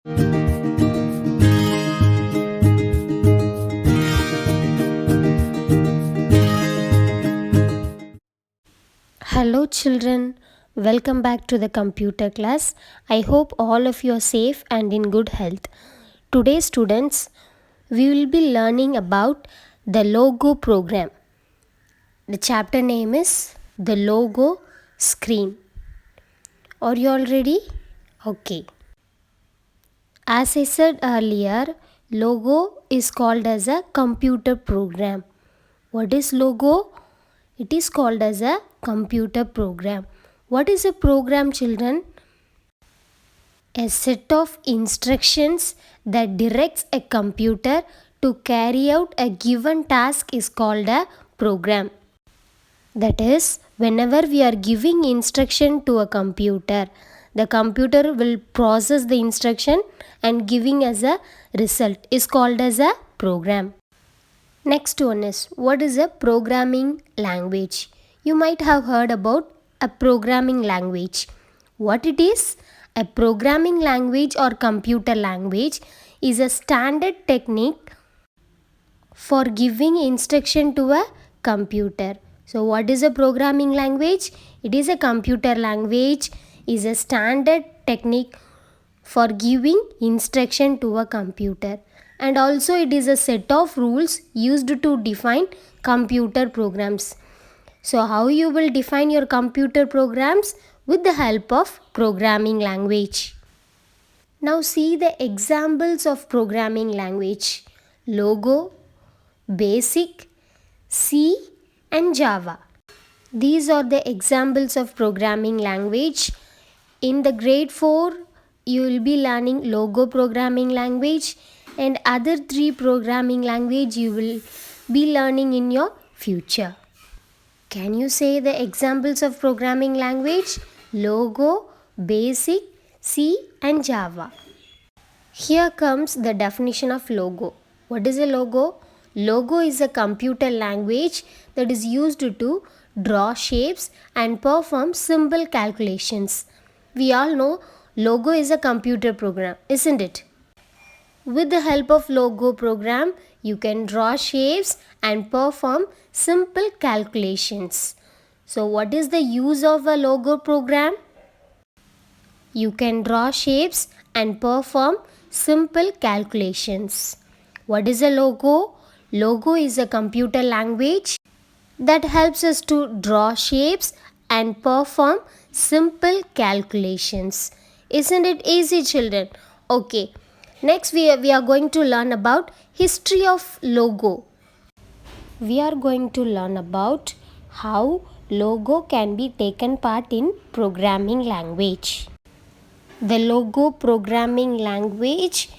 Hello, children. Welcome back to the computer class. I hope all of you are safe and in good health. Today, students, we will be learning about the logo program. The chapter name is the logo screen. Are you all ready? Okay. As I said earlier, logo is called as a computer program. What is logo? It is called as a computer program. What is a program, children? A set of instructions that directs a computer to carry out a given task is called a program. That is, whenever we are giving instruction to a computer, the computer will process the instruction and giving us a result is called as a program. Next one is, what is a programming language? You might have heard about a programming language. What it is? A programming language or computer language is a standard technique for giving instruction to a computer. So what is a programming language? It is a computer language, is a standard technique for giving instruction to a computer. And also it is a set of rules used to define computer programs. So how you will define your computer programs? With the help of programming language. Now see the examples of programming language. Logo, Basic, C and Java. These are the examples of programming language. In the grade 4, you will be learning logo programming language, and other 3 programming language you will be learning in your future. Can you say the examples of programming language? Logo, Basic, C and Java. Here comes the definition of logo. What is a logo? Logo is a computer language that is used to draw shapes and perform simple calculations. We all know logo is a computer program, isn't it? With the help of logo program, you can draw shapes and perform simple calculations. So what is the use of a logo program? You can draw shapes and perform simple calculations. What is a logo? Logo is a computer language that helps us to draw shapes and perform simple calculations. Isn't it easy, children? Okay. Next we are going to learn about history of logo. We are going to learn about how logo can be taken part in programming language. The logo programming language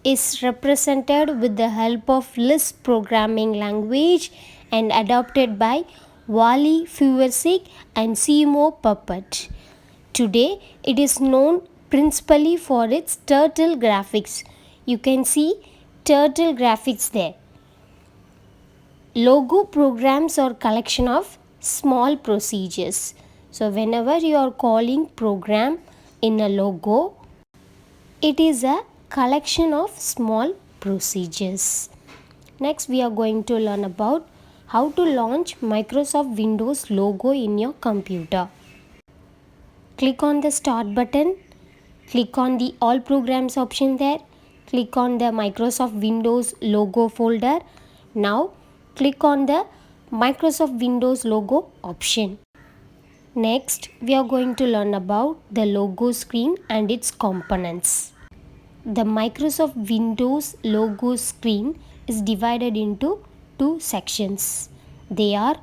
is represented with the help of Lisp programming language and adopted by Wally Fursick and Seymour Papert. Today, it is known principally for its turtle graphics. You can see turtle graphics there. Logo programs are collection of small procedures. So whenever you are calling program in a logo, it is a collection of small procedures. Next we are going to learn about how to launch Microsoft Windows logo in your computer. Click on the start button. Click on the all programs option there. Click on the Microsoft Windows logo folder. Now click on the Microsoft Windows logo option. Next, we are going to learn about the logo screen and its components. The Microsoft Windows logo screen is divided into 2 sections. They are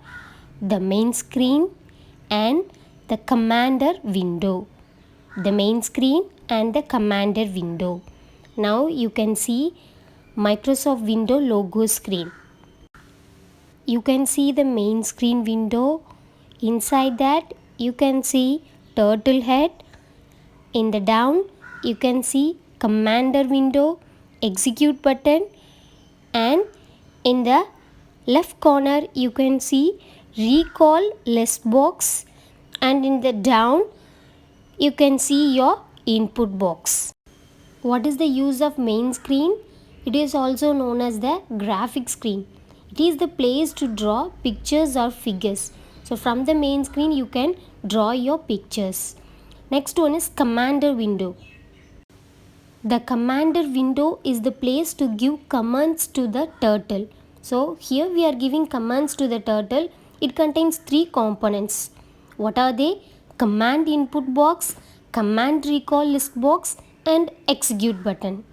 the main screen and the commander window. The main screen and the commander window. Now you can see Microsoft Windows logo screen. You can see the main screen window. Inside that you can see turtle head. In the down you can see commander window, execute button, and in the left corner you can see recall list box, and in the down you can see your input box. What is the use of main screen? It is also known as the graphic screen. It is the place to draw pictures or figures. So from the main screen you can draw your pictures. Next one is commander window. The commander window is the place to give commands to the turtle. So here we are giving commands to the turtle. It contains three components. What are they? Command input box, command recall list box, and execute button.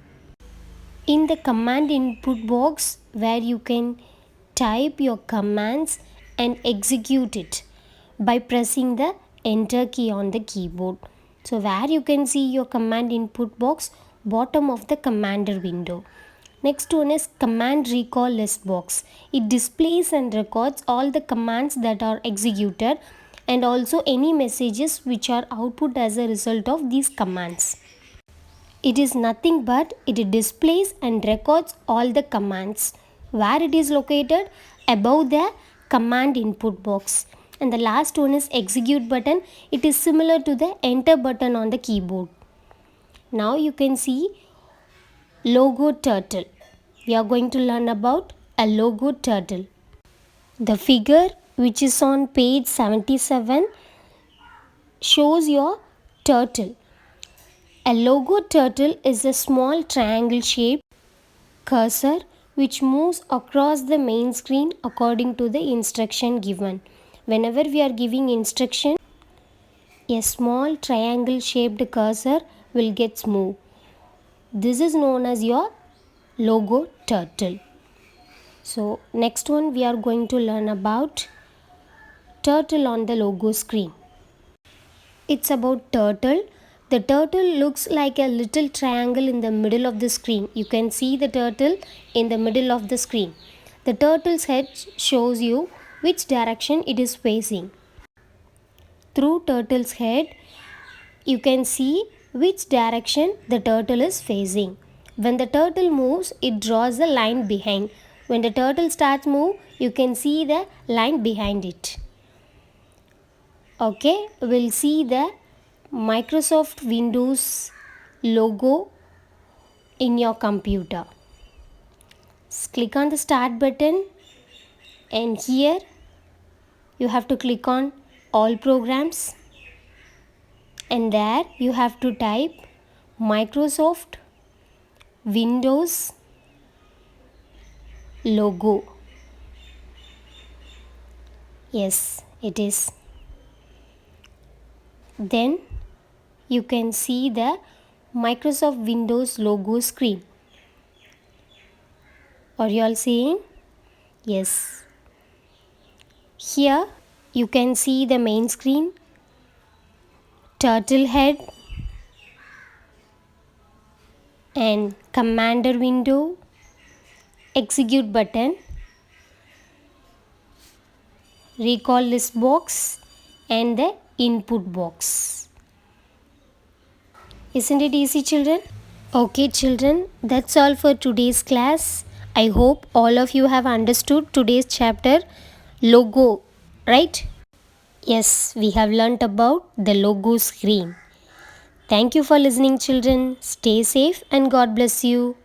In the command input box where you can type your commands and execute it by pressing the enter key on the keyboard. So where you can see your command input box, bottom of the commander window. Next one is command recall list box. It displays and records all the commands that are executed and also any messages which are output as a result of these commands. It is nothing but it displays and records all the commands. Where it is located? Above the command input box. And the last one is execute button. It is similar to the enter button on the keyboard. Now you can see logo turtle. We are going to learn about a logo turtle. The figure which is on page 77 shows your turtle. A logo turtle is a small triangle shaped cursor which moves across the main screen according to the instruction given. Whenever we are giving instruction, a small triangle shaped cursor will get moved. This is known as your logo turtle. So next one we are going to learn about turtle on the logo screen. It's about turtle. The turtle looks like a little triangle in the middle of the screen. You can see the turtle in the middle of the screen. The turtle's head shows you which direction it is facing. Through turtle's head, you can see which direction the turtle is facing. When the turtle moves, it draws a line behind. When the turtle starts move, you can see the line behind it. Okay, we'll see the Microsoft Windows logo in your computer. Click on the start button and here you have to click on all programs and there you have to type Microsoft Windows logo. Yes, it is. Then you can see the Microsoft Windows logo screen. Are you all seeing? Yes. Here you can see the main screen, turtle head and commander window, execute button, recall list box and the input box. Isn't it easy, children? Okay, children, that's all for today's class. I hope all of you have understood today's chapter logo, right? Yes, we have learnt about the logo screen. Thank you for listening, children. Stay safe and God bless you.